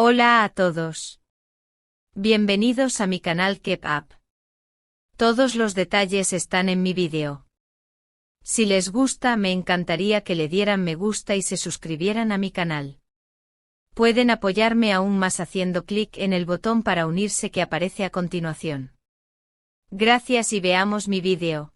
Hola a todos. Bienvenidos a mi canal Keep Up. Todos los detalles están en mi vídeo. Si les gusta, me encantaría que le dieran me gusta y se suscribieran a mi canal. Pueden apoyarme aún más haciendo clic en el botón para unirse que aparece a continuación. Gracias y veamos mi vídeo.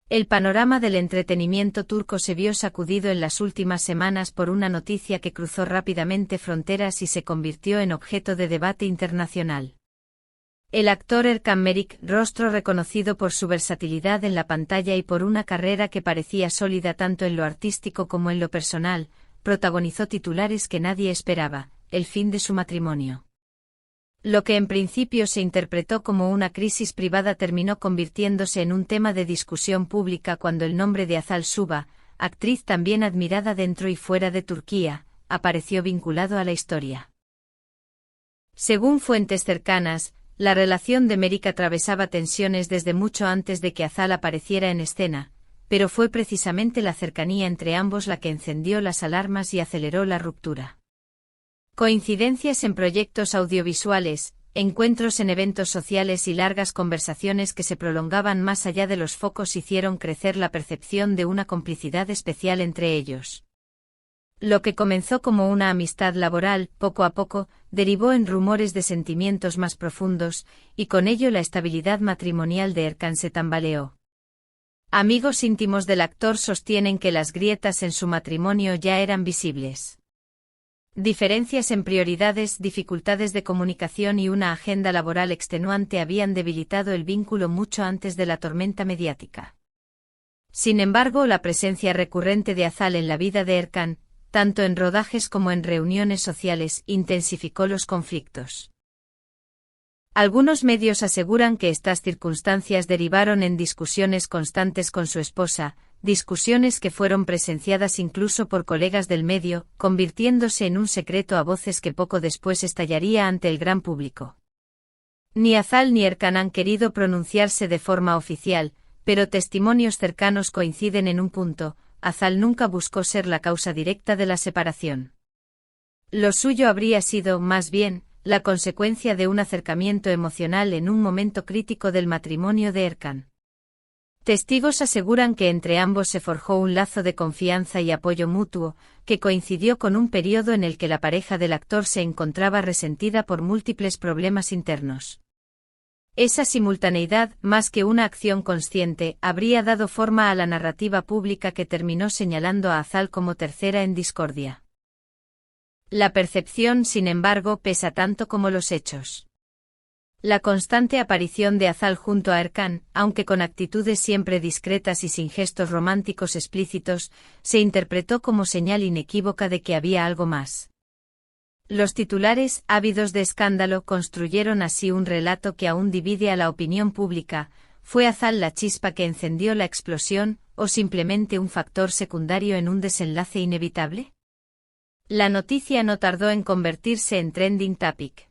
El panorama del entretenimiento turco se vio sacudido en las últimas semanas por una noticia que cruzó rápidamente fronteras y se convirtió en objeto de debate internacional. El actor Erkan Merik, rostro reconocido por su versatilidad en la pantalla y por una carrera que parecía sólida tanto en lo artístico como en lo personal, protagonizó titulares que nadie esperaba: el fin de su matrimonio. Lo que en principio se interpretó como una crisis privada terminó convirtiéndose en un tema de discusión pública cuando el nombre de Azal Suba, actriz también admirada dentro y fuera de Turquía, apareció vinculado a la historia. Según fuentes cercanas, la relación de Merik atravesaba tensiones desde mucho antes de que Azal apareciera en escena, pero fue precisamente la cercanía entre ambos la que encendió las alarmas y aceleró la ruptura. Coincidencias en proyectos audiovisuales, encuentros en eventos sociales y largas conversaciones que se prolongaban más allá de los focos hicieron crecer la percepción de una complicidad especial entre ellos. Lo que comenzó como una amistad laboral, poco a poco, derivó en rumores de sentimientos más profundos, y con ello la estabilidad matrimonial de Erkan se tambaleó. Amigos íntimos del actor sostienen que las grietas en su matrimonio ya eran visibles. Diferencias en prioridades, dificultades de comunicación y una agenda laboral extenuante habían debilitado el vínculo mucho antes de la tormenta mediática. Sin embargo, la presencia recurrente de Azal en la vida de Erkan, tanto en rodajes como en reuniones sociales, intensificó los conflictos. Algunos medios aseguran que estas circunstancias derivaron en discusiones constantes con su esposa, discusiones que fueron presenciadas incluso por colegas del medio, convirtiéndose en un secreto a voces que poco después estallaría ante el gran público. Ni Azal ni Erkan han querido pronunciarse de forma oficial, pero testimonios cercanos coinciden en un punto: Azal nunca buscó ser la causa directa de la separación. Lo suyo habría sido, más bien, la consecuencia de un acercamiento emocional en un momento crítico del matrimonio de Erkan. Testigos aseguran que entre ambos se forjó un lazo de confianza y apoyo mutuo, que coincidió con un periodo en el que la pareja del actor se encontraba resentida por múltiples problemas internos. Esa simultaneidad, más que una acción consciente, habría dado forma a la narrativa pública que terminó señalando a Azal como tercera en discordia. La percepción, sin embargo, pesa tanto como los hechos. La constante aparición de Azal junto a Erkan, aunque con actitudes siempre discretas y sin gestos románticos explícitos, se interpretó como señal inequívoca de que había algo más. Los titulares, ávidos de escándalo, construyeron así un relato que aún divide a la opinión pública: ¿fue Azal la chispa que encendió la explosión, o simplemente un factor secundario en un desenlace inevitable? La noticia no tardó en convertirse en trending topic.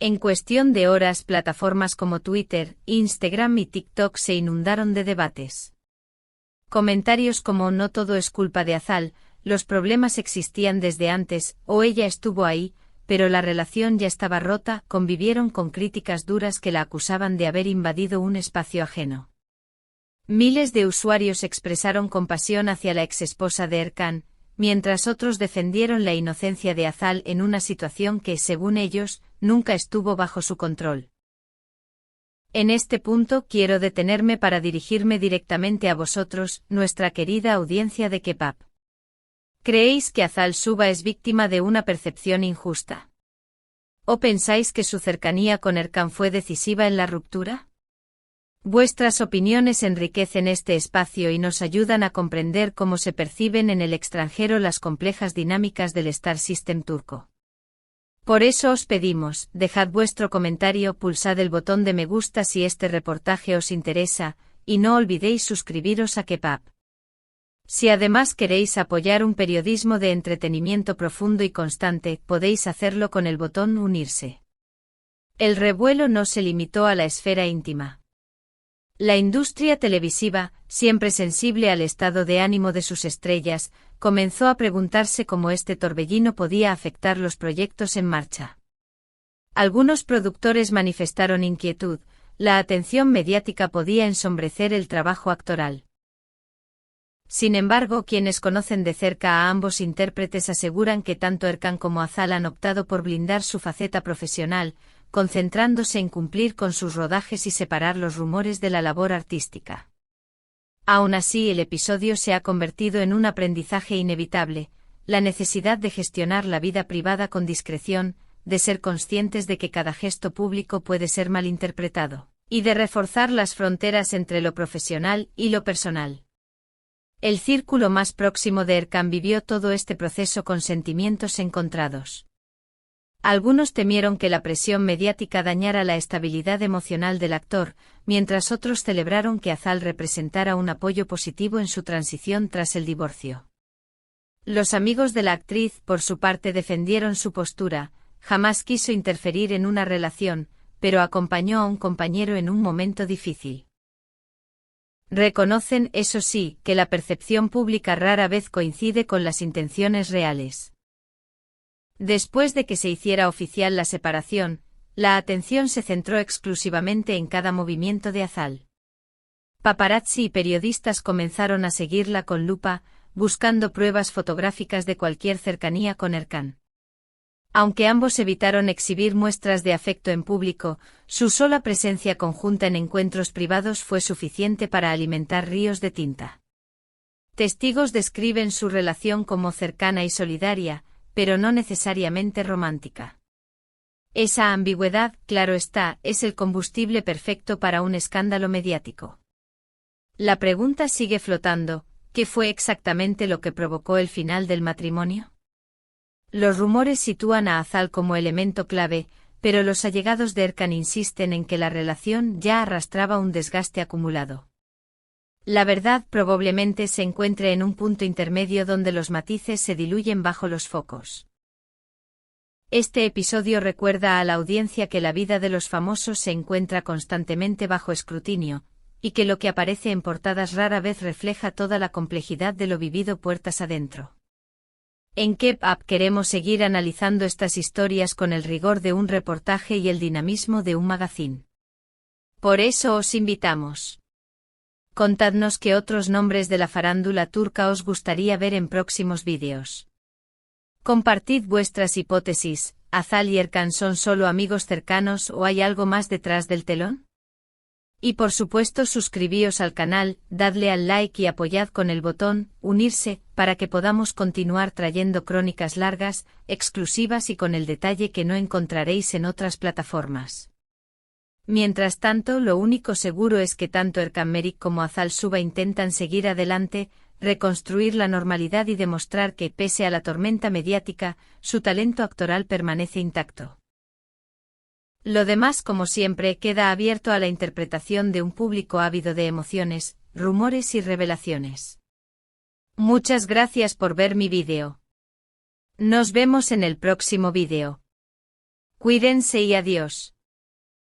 En cuestión de horas, plataformas como Twitter, Instagram y TikTok se inundaron de debates. Comentarios como «no todo es culpa de Azal», «los problemas existían desde antes» o «ella estuvo ahí, pero la relación ya estaba rota», convivieron con críticas duras que la acusaban de haber invadido un espacio ajeno. Miles de usuarios expresaron compasión hacia la exesposa de Erkan, mientras otros defendieron la inocencia de Azal en una situación que, según ellos, nunca estuvo bajo su control. En este punto quiero detenerme para dirigirme directamente a vosotros, nuestra querida audiencia de Keep Up. ¿Creéis que Azal Suba es víctima de una percepción injusta? ¿O pensáis que su cercanía con Erkan fue decisiva en la ruptura? Vuestras opiniones enriquecen este espacio y nos ayudan a comprender cómo se perciben en el extranjero las complejas dinámicas del Star System turco. Por eso os pedimos, dejad vuestro comentario, pulsad el botón de me gusta si este reportaje os interesa, y no olvidéis suscribiros a Keep Up. Si además queréis apoyar un periodismo de entretenimiento profundo y constante, podéis hacerlo con el botón unirse. El revuelo no se limitó a la esfera íntima. La industria televisiva, siempre sensible al estado de ánimo de sus estrellas, comenzó a preguntarse cómo este torbellino podía afectar los proyectos en marcha. Algunos productores manifestaron inquietud, la atención mediática podía ensombrecer el trabajo actoral. Sin embargo, quienes conocen de cerca a ambos intérpretes aseguran que tanto Erkan como Azal han optado por blindar su faceta profesional, concentrándose en cumplir con sus rodajes y separar los rumores de la labor artística. Aún así, el episodio se ha convertido en un aprendizaje inevitable, la necesidad de gestionar la vida privada con discreción, de ser conscientes de que cada gesto público puede ser malinterpretado, y de reforzar las fronteras entre lo profesional y lo personal. El círculo más próximo de Erkan vivió todo este proceso con sentimientos encontrados. Algunos temieron que la presión mediática dañara la estabilidad emocional del actor, mientras otros celebraron que Azal representara un apoyo positivo en su transición tras el divorcio. Los amigos de la actriz, por su parte, defendieron su postura, jamás quiso interferir en una relación, pero acompañó a un compañero en un momento difícil. Reconocen, eso sí, que la percepción pública rara vez coincide con las intenciones reales. Después de que se hiciera oficial la separación, la atención se centró exclusivamente en cada movimiento de Azal. Paparazzi y periodistas comenzaron a seguirla con lupa, buscando pruebas fotográficas de cualquier cercanía con Erkan. Aunque ambos evitaron exhibir muestras de afecto en público, su sola presencia conjunta en encuentros privados fue suficiente para alimentar ríos de tinta. Testigos describen su relación como cercana y solidaria, pero no necesariamente romántica. Esa ambigüedad, claro está, es el combustible perfecto para un escándalo mediático. La pregunta sigue flotando: ¿qué fue exactamente lo que provocó el final del matrimonio? Los rumores sitúan a Azal como elemento clave, pero los allegados de Erkan insisten en que la relación ya arrastraba un desgaste acumulado. La verdad probablemente se encuentre en un punto intermedio donde los matices se diluyen bajo los focos. Este episodio recuerda a la audiencia que la vida de los famosos se encuentra constantemente bajo escrutinio, y que lo que aparece en portadas rara vez refleja toda la complejidad de lo vivido puertas adentro. En Keep Up queremos seguir analizando estas historias con el rigor de un reportaje y el dinamismo de un magazine. Por eso os invitamos. Contadnos qué otros nombres de la farándula turca os gustaría ver en próximos vídeos. Compartid vuestras hipótesis. ¿Azal y Erkan son solo amigos cercanos o hay algo más detrás del telón? Y por supuesto suscribíos al canal, dadle al like y apoyad con el botón unirse, para que podamos continuar trayendo crónicas largas, exclusivas y con el detalle que no encontraréis en otras plataformas. Mientras tanto, lo único seguro es que tanto Erkan Merik como Azal Suba intentan seguir adelante, reconstruir la normalidad y demostrar que, pese a la tormenta mediática, su talento actoral permanece intacto. Lo demás, como siempre, queda abierto a la interpretación de un público ávido de emociones, rumores y revelaciones. Muchas gracias por ver mi vídeo. Nos vemos en el próximo vídeo. Cuídense y adiós.